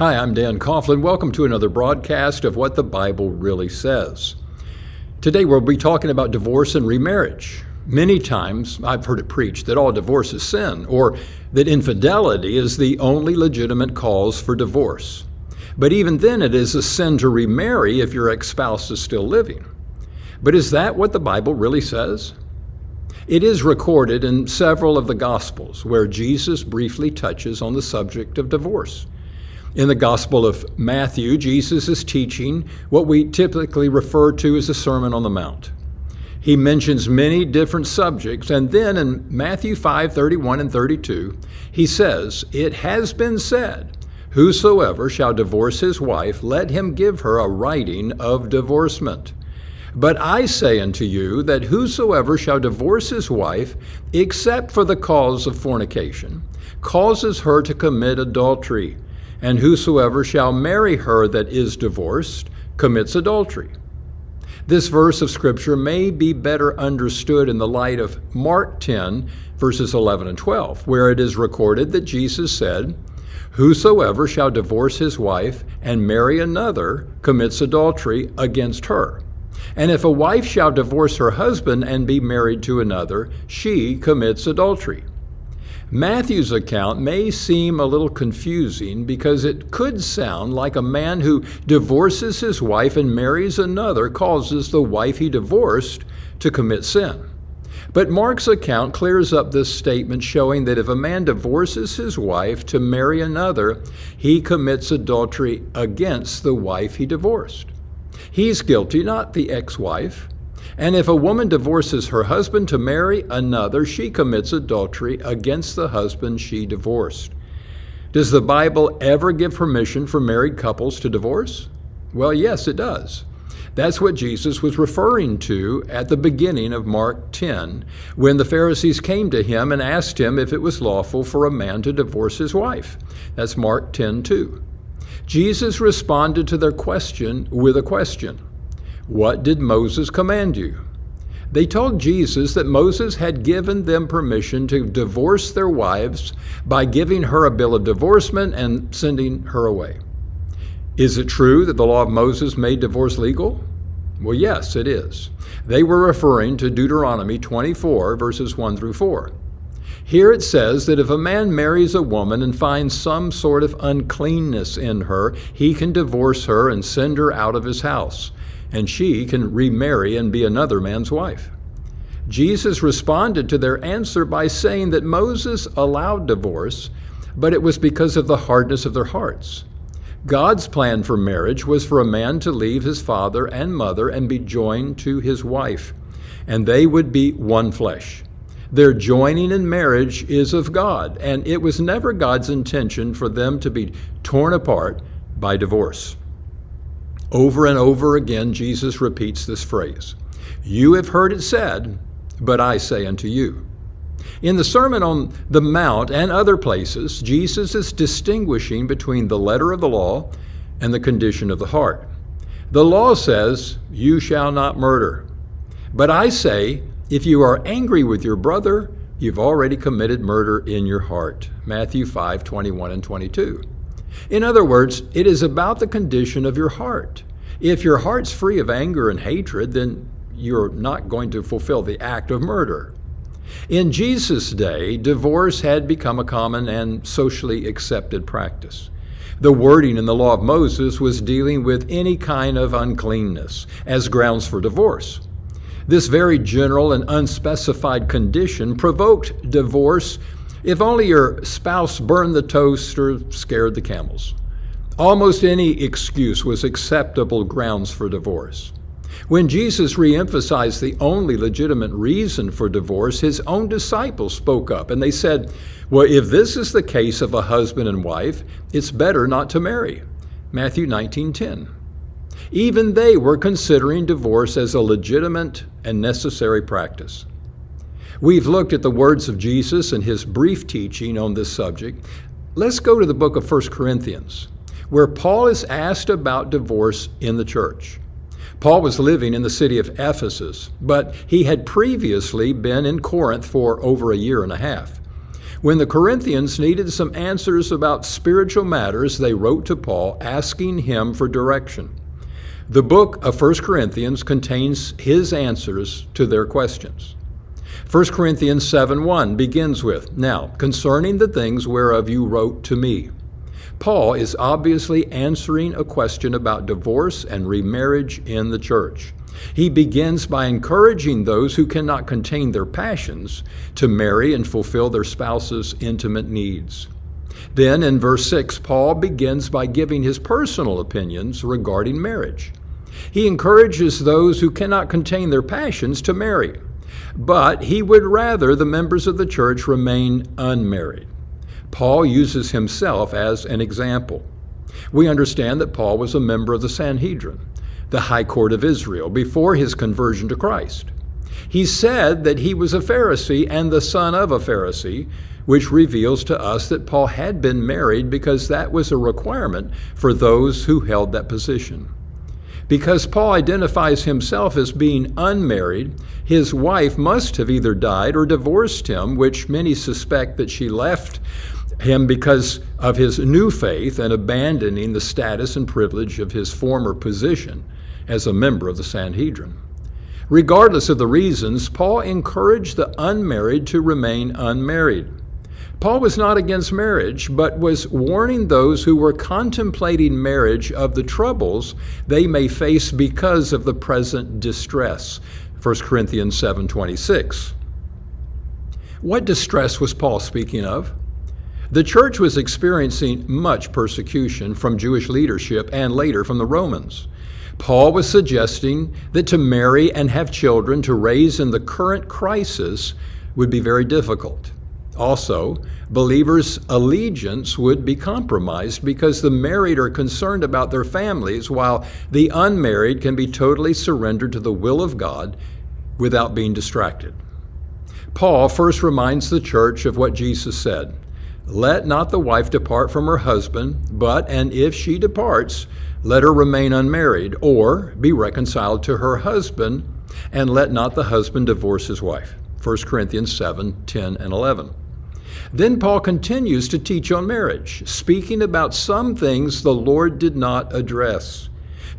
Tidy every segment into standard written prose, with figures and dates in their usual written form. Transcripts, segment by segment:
Hi, I'm Dan Coughlin. Welcome to another broadcast of What the Bible Really Says. Today we'll be talking about divorce and remarriage. Many times I've heard it preached that all divorce is sin, or that infidelity is the only legitimate cause for divorce. But even then it is a sin to remarry if your ex-spouse is still living. But is that what the Bible really says? It is recorded in several of the Gospels where Jesus briefly touches on the subject of divorce. In the Gospel of Matthew, Jesus is teaching what we typically refer to as the Sermon on the Mount. He mentions many different subjects, and then in Matthew 5:31 and 32, he says, "It has been said, whosoever shall divorce his wife, let him give her a writing of divorcement. But I say unto you that whosoever shall divorce his wife, except for the cause of fornication, causes her to commit adultery. And whosoever shall marry her that is divorced commits adultery." This verse of Scripture may be better understood in the light of Mark 10, verses 11 and 12, where it is recorded that Jesus said, "Whosoever shall divorce his wife and marry another commits adultery against her. And if a wife shall divorce her husband and be married to another, she commits adultery." Matthew's account may seem a little confusing because it could sound like a man who divorces his wife and marries another causes the wife he divorced to commit sin. But Mark's account clears up this statement, showing that if a man divorces his wife to marry another, he commits adultery against the wife he divorced. He's guilty, not the ex-wife. And if a woman divorces her husband to marry another, she commits adultery against the husband she divorced. Does the Bible ever give permission for married couples to divorce? Well, yes, it does. That's what Jesus was referring to at the beginning of Mark 10, when the Pharisees came to him and asked him if it was lawful for a man to divorce his wife. That's Mark 10:2. Jesus responded to their question with a question. "What did Moses command you?" They told Jesus that Moses had given them permission to divorce their wives by giving her a bill of divorcement and sending her away. Is it true that the law of Moses made divorce legal? Well, yes, it is. They were referring to Deuteronomy 24, verses 1 through 4. Here it says that if a man marries a woman and finds some sort of uncleanness in her, he can divorce her and send her out of his house, and she can remarry and be another man's wife. Jesus responded to their answer by saying that Moses allowed divorce, but it was because of the hardness of their hearts. God's plan for marriage was for a man to leave his father and mother and be joined to his wife, and they would be one flesh. Their joining in marriage is of God, and it was never God's intention for them to be torn apart by divorce. Over and over again, Jesus repeats this phrase, "You have heard it said, but I say unto you." In the Sermon on the Mount and other places, Jesus is distinguishing between the letter of the law and the condition of the heart. The law says, "You shall not murder." But I say, if you are angry with your brother, you've already committed murder in your heart. Matthew 5:21 and 22. In other words, it is about the condition of your heart. If your heart's free of anger and hatred, then you're not going to fulfill the act of murder. In Jesus' day, divorce had become a common and socially accepted practice. The wording in the law of Moses was dealing with any kind of uncleanness as grounds for divorce. This very general and unspecified condition provoked divorce if only your spouse burned the toast or scared the camels. Almost any excuse was acceptable grounds for divorce. When Jesus reemphasized the only legitimate reason for divorce, his own disciples spoke up and they said, "Well, if this is the case of a husband and wife, it's better not to marry." Matthew 19:10. Even they were considering divorce as a legitimate and necessary practice. We've looked at the words of Jesus and his brief teaching on this subject. Let's go to the book of 1 Corinthians, where Paul is asked about divorce in the church. Paul was living in the city of Ephesus, but he had previously been in Corinth for over a year and a half. When the Corinthians needed some answers about spiritual matters, they wrote to Paul asking him for direction. The book of 1 Corinthians contains his answers to their questions. 1 Corinthians 7:1 begins with, "Now, concerning the things whereof you wrote to me." Paul is obviously answering a question about divorce and remarriage in the church. He begins by encouraging those who cannot contain their passions to marry and fulfill their spouse's intimate needs. Then in verse 6, Paul begins by giving his personal opinions regarding marriage. He encourages those who cannot contain their passions to marry, but he would rather the members of the church remain unmarried. Paul uses himself as an example. We understand that Paul was a member of the Sanhedrin, the high court of Israel, before his conversion to Christ. He said that he was a Pharisee and the son of a Pharisee, which reveals to us that Paul had been married because that was a requirement for those who held that position. Because Paul identifies himself as being unmarried, his wife must have either died or divorced him, which many suspect that she left him because of his new faith and abandoning the status and privilege of his former position as a member of the Sanhedrin. Regardless of the reasons, Paul encouraged the unmarried to remain unmarried. Paul was not against marriage, but was warning those who were contemplating marriage of the troubles they may face because of the present distress. 1 Corinthians 7:26. What distress was Paul speaking of? The church was experiencing much persecution from Jewish leadership and later from the Romans. Paul was suggesting that to marry and have children to raise in the current crisis would be very difficult. Also, believers' allegiance would be compromised because the married are concerned about their families, while the unmarried can be totally surrendered to the will of God without being distracted. Paul first reminds the church of what Jesus said, "Let not the wife depart from her husband, but, and if she departs, let her remain unmarried, or be reconciled to her husband, and let not the husband divorce his wife." 1 Corinthians 7:10 and 11. Then Paul continues to teach on marriage, speaking about some things the Lord did not address.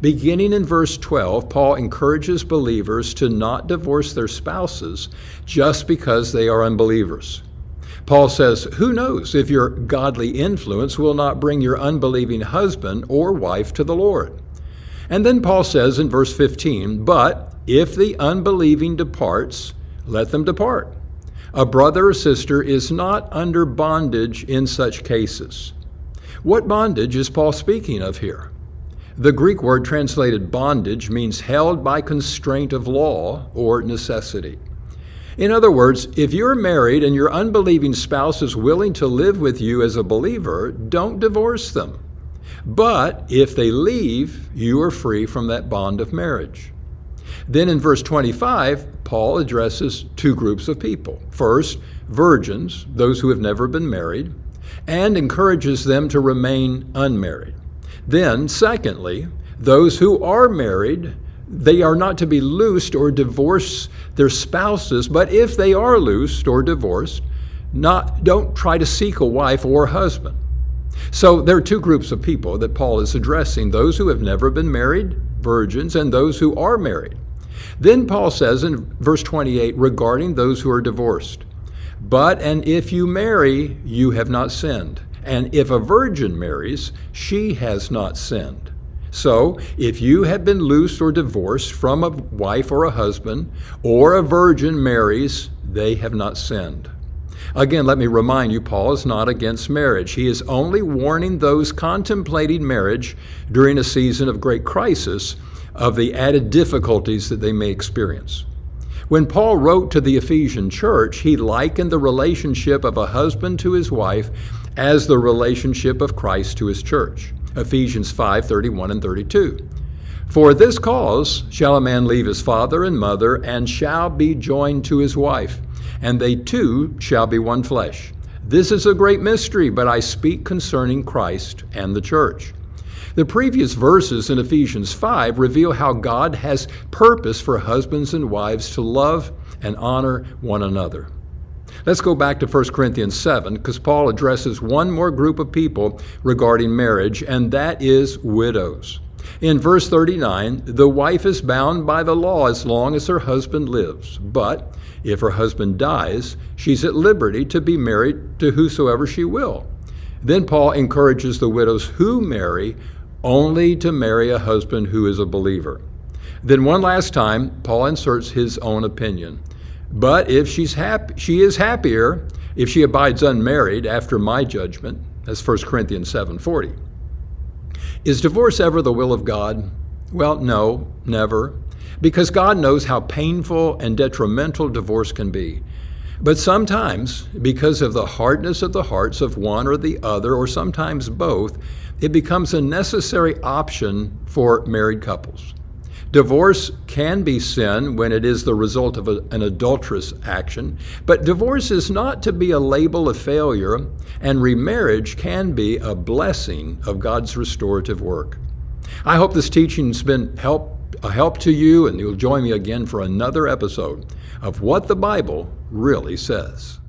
Beginning in verse 12, Paul encourages believers to not divorce their spouses just because they are unbelievers. Paul says, "Who knows if your godly influence will not bring your unbelieving husband or wife to the Lord?" And then Paul says in verse 15, "But if the unbelieving departs, let them depart. A brother or sister is not under bondage in such cases." What bondage is Paul speaking of here? The Greek word translated bondage means held by constraint of law or necessity. In other words, if you're married and your unbelieving spouse is willing to live with you as a believer, don't divorce them. But if they leave, you are free from that bond of marriage. Then in verse 25, Paul addresses two groups of people. First, virgins, those who have never been married, and encourages them to remain unmarried. Then, secondly, those who are married, they are not to be loosed or divorce their spouses, but if they are loosed or divorced, don't try to seek a wife or husband. So there are two groups of people that Paul is addressing, those who have never been married, virgins, and those who are married. Then Paul says in verse 28 regarding those who are divorced, "But and if you marry, you have not sinned. And if a virgin marries, she has not sinned." So if you have been loosed or divorced from a wife or a husband, or a virgin marries, they have not sinned. Again, let me remind you, Paul is not against marriage. He is only warning those contemplating marriage during a season of great crisis of the added difficulties that they may experience. When Paul wrote to the Ephesian church, he likened the relationship of a husband to his wife as the relationship of Christ to his church. Ephesians 5:31 and 32. "For this cause shall a man leave his father and mother, and shall be joined to his wife, and they two shall be one flesh. This is a great mystery, but I speak concerning Christ and the church." The previous verses in Ephesians 5 reveal how God has purpose for husbands and wives to love and honor one another. Let's go back to 1 Corinthians 7, because Paul addresses one more group of people regarding marriage, and that is widows. In verse 39, the wife is bound by the law as long as her husband lives. But if her husband dies, she's at liberty to be married to whosoever she will. Then Paul encourages the widows who marry only to marry a husband who is a believer. Then one last time, Paul inserts his own opinion. But if she is happier if she abides unmarried after my judgment. That's 1 Corinthians 7:40. Is divorce ever the will of God? Well, no, never, because God knows how painful and detrimental divorce can be. But sometimes, because of the hardness of the hearts of one or the other, or sometimes both, it becomes a necessary option for married couples. Divorce can be sin when it is the result of an adulterous action, but divorce is not to be a label of failure, and remarriage can be a blessing of God's restorative work. I hope this teaching's been a help to you, and you'll join me again for another episode of What the Bible Really Says.